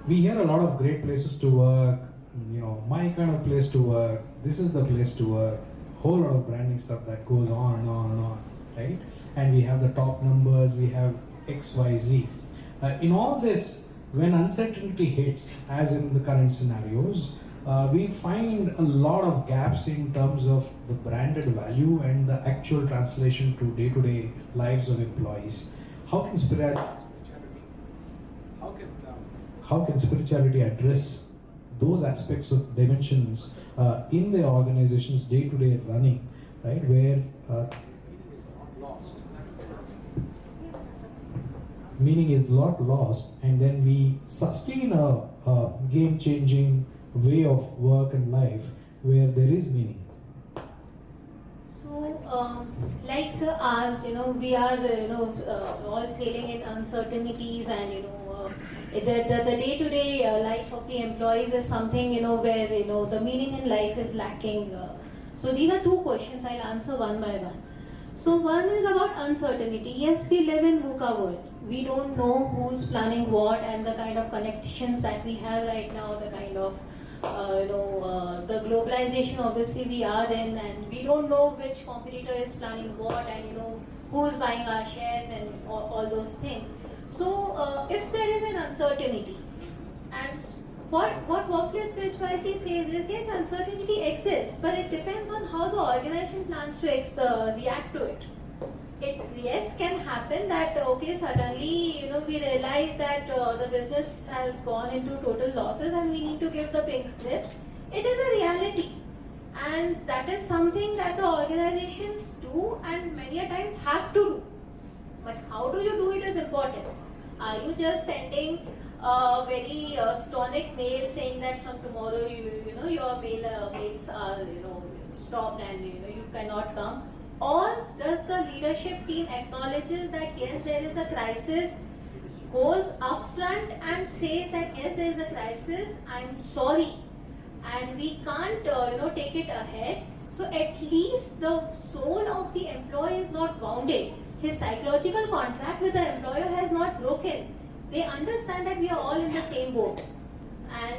we hear a lot of great places to work, my kind of place to work, this is the place to work, whole lot of branding stuff that goes on and on and on, right? And we have the top numbers, we have XYZ. In all this, when uncertainty hits, as in the current scenarios, we find a lot of gaps in terms of the branded value and the actual translation to day-to-day lives of employees. How can spirituality address those aspects of dimensions in their organization's day-to-day running, right? Where meaning is not lost, and then we sustain a game-changing way of work and life where there is meaning. So, like sir asked, we are, all sailing in uncertainties, and the day-to-day life of the employees is something, where, the meaning in life is lacking. So these are two questions. I'll answer one by one. So one is about uncertainty. Yes, we live in VUCA world. We don't know who's planning what, and the kind of connections that we have right now, the kind of the globalization obviously we are in, and we don't know which competitor is planning what, and who's buying our shares and all those things. So if there is an uncertainty, and what workplace spirituality says is, yes, uncertainty exists, but it depends on how the organization plans to react to it. It can happen that suddenly we realize that the business has gone into total losses and we need to give the pink slips. It is a reality, and that is something that the organizations do and many a times have to do. But how do you do it is important. Are you just sending a very stonic mail saying that from tomorrow your mails are stopped and you cannot come? Or does the leadership team acknowledges that yes, there is a crisis, goes upfront and says that yes, there is a crisis, I'm sorry, and we can't take it ahead. So at least the soul of the employee is not wounded. His psychological contract with the employer has not broken. They understand that we are all in the same boat. And